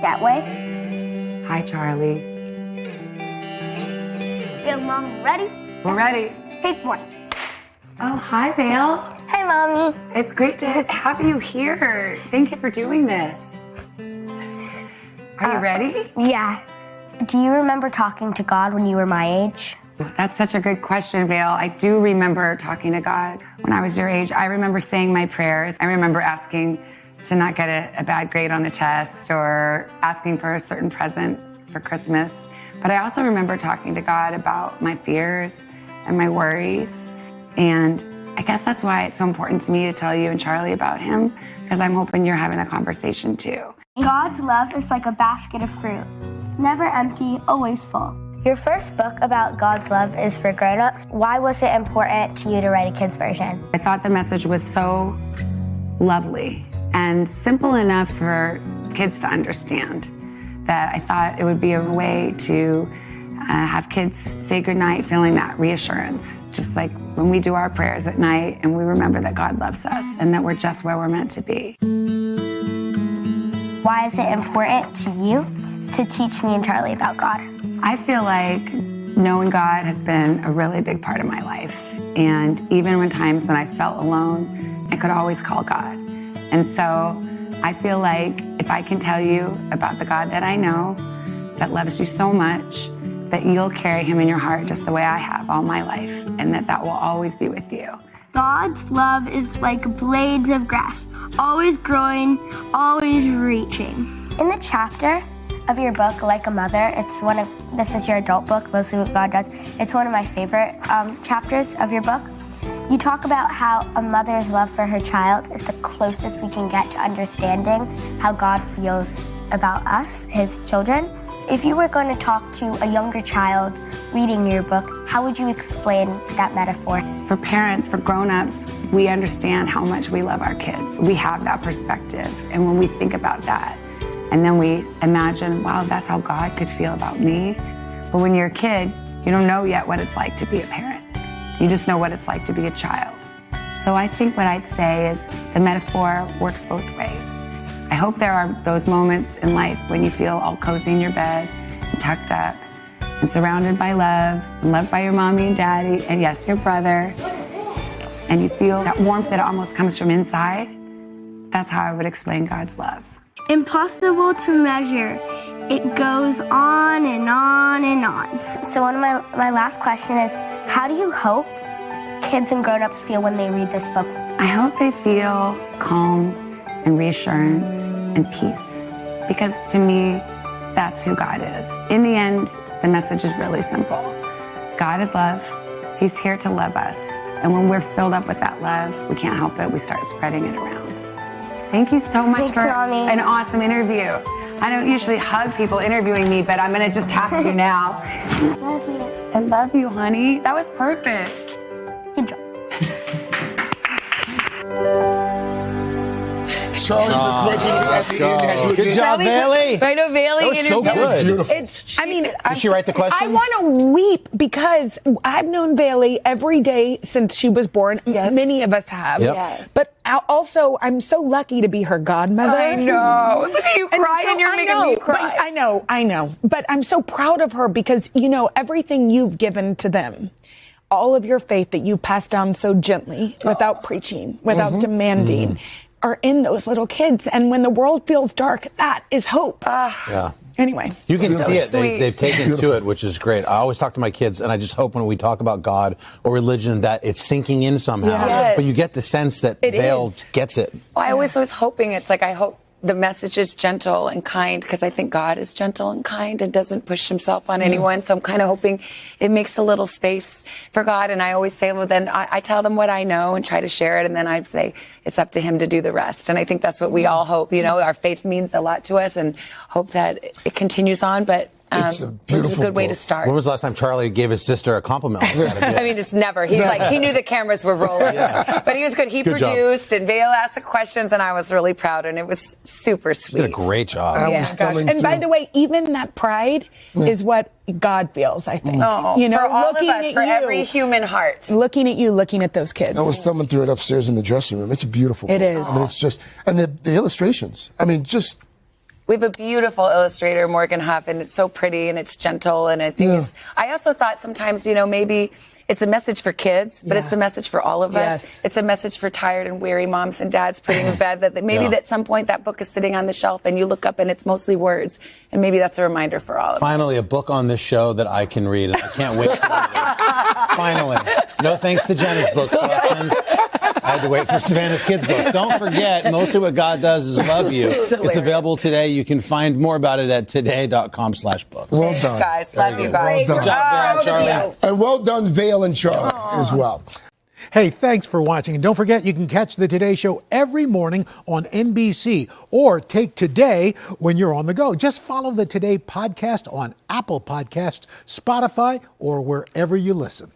that way. Hi, Charlie. Bill, Mom, ready? We're ready. Take one. Oh, hi, Vale. Hi, Mommy. It's great to have you here. Thank you for doing this. Are you ready? Yeah. Do you remember talking to God when you were my age? That's such a good question, Vale. I do remember talking to God when I was your age. I remember saying my prayers. I remember asking to not get a bad grade on a test or asking for a certain present for Christmas. But I also remember talking to God about my fears and my worries. And I guess that's why it's so important to me to tell you and Charlie about him, because I'm hoping you're having a conversation too. God's love is like a basket of fruit. Never empty, always full. Your first book about God's love is for grown-ups. Why was it important to you to write a kid's version? I thought the message was so lovely and simple enough for kids to understand that I thought it would be a way to have kids say goodnight feeling that reassurance, just like when we do our prayers at night and we remember that God loves us and that we're just where we're meant to be. Why is it important to you to teach me and Charlie about God? I feel like knowing God has been a really big part of my life. And even when times when I felt alone, I could always call God. And so I feel like if I can tell you about the God that I know, that loves you so much, that you'll carry him in your heart just the way I have all my life, and that will always be with you. God's love is like blades of grass, always growing, always reaching. In the chapter of your book, Like a Mother, this is your adult book, Mostly What God Does. It's one of my favorite chapters of your book. You talk about how a mother's love for her child is the closest we can get to understanding how God feels about us, his children. If you were going to talk to a younger child reading your book, how would you explain that metaphor? For parents, for grown-ups, we understand how much we love our kids. We have that perspective. And when we think about that, and then we imagine, wow, that's how God could feel about me. But when you're a kid, you don't know yet what it's like to be a parent. You just know what it's like to be a child. So I think what I'd say is the metaphor works both ways. I hope there are those moments in life when you feel all cozy in your bed, and tucked up, and surrounded by love, and loved by your mommy and daddy, and yes, your brother, and you feel that warmth that almost comes from inside. That's how I would explain God's love. Impossible to measure. It goes on and on and on. So my last question is, how do you hope kids and grown-ups feel when they read this book? I hope they feel calm and reassurance and peace, because to me, that's who God is. In the end, the message is really simple. God is love. He's here to love us. And when we're filled up with that love, we can't help it. We start spreading it around. Thank you so much for an awesome interview. I don't usually hug people interviewing me, but I'm gonna just have to now. Love you. I love you, honey. That was perfect. Good job. Charlie, let's go. Good job, Bailey. I know Bailey. That was so good. That was beautiful. Did she write the questions? I want to weep because I've known Bailey every day since she was born. Yes. Many of us have. Yep. Yeah. But also, I'm so lucky to be her godmother. I know. Look at you crying, so and you're making me cry. I know. But I'm so proud of her because, you know, everything you've given to them, all of your faith that you passed down so gently, without preaching, without demanding, are in those little kids. And when the world feels dark, that is hope. Yeah. Anyway. You can see it. Sweet. They've taken to it, which is great. I always talk to my kids, and I just hope when we talk about God or religion that it's sinking in somehow. Yes. But you get the sense that Vale gets it. I always was hoping, it's like I hope the message is gentle and kind, because I think God is gentle and kind and doesn't push himself on anyone. So I'm kind of hoping it makes a little space for God. And I always say, well, then I tell them what I know and try to share it. And then I say, it's up to him to do the rest. And I think that's what we all hope. You know, our faith means a lot to us, and hope that it continues on. But It's a beautiful it's a good way to book. start. When was the last time Charlie gave his sister a compliment like that? I mean, just never. He's like, he knew the cameras were rolling. But he was good. He Good job. produced, and Vale asked the questions, and I was really proud, and it was super sweet. She did a great job. I Yeah. was thumbing And by through. the way, even that pride is what God feels, I think. Oh, you know, for all of looking us, at for you, every human heart. looking at you, looking at those kids. I was thumbing through it upstairs in the dressing room. It's a beautiful It book. is. I mean, it's just, and the illustrations. I mean, just We have a beautiful illustrator, Morgan Huff, and it's so pretty and it's gentle. And I think I also thought sometimes, maybe it's a message for kids, but it's a message for all of us. It's a message for tired and weary moms and dads putting in bed that maybe at some point that book is sitting on the shelf and you look up and it's mostly words. And maybe that's a reminder for all of us. Finally, a book on this show that I can read. And I can't wait to read it. Finally. No thanks to Jenna's book selections. I had to wait for Savannah's kids' book. Don't forget, mostly what God does is love you. It's available today. You can find more about it at today.com/books. Well done. Guys, love you guys. Well done. Good job, Charlie. And well done, Vale and Charlie, as well. Hey, thanks for watching. And don't forget, you can catch the Today Show every morning on NBC or take Today when you're on the go. Just follow the Today podcast on Apple Podcasts, Spotify, or wherever you listen.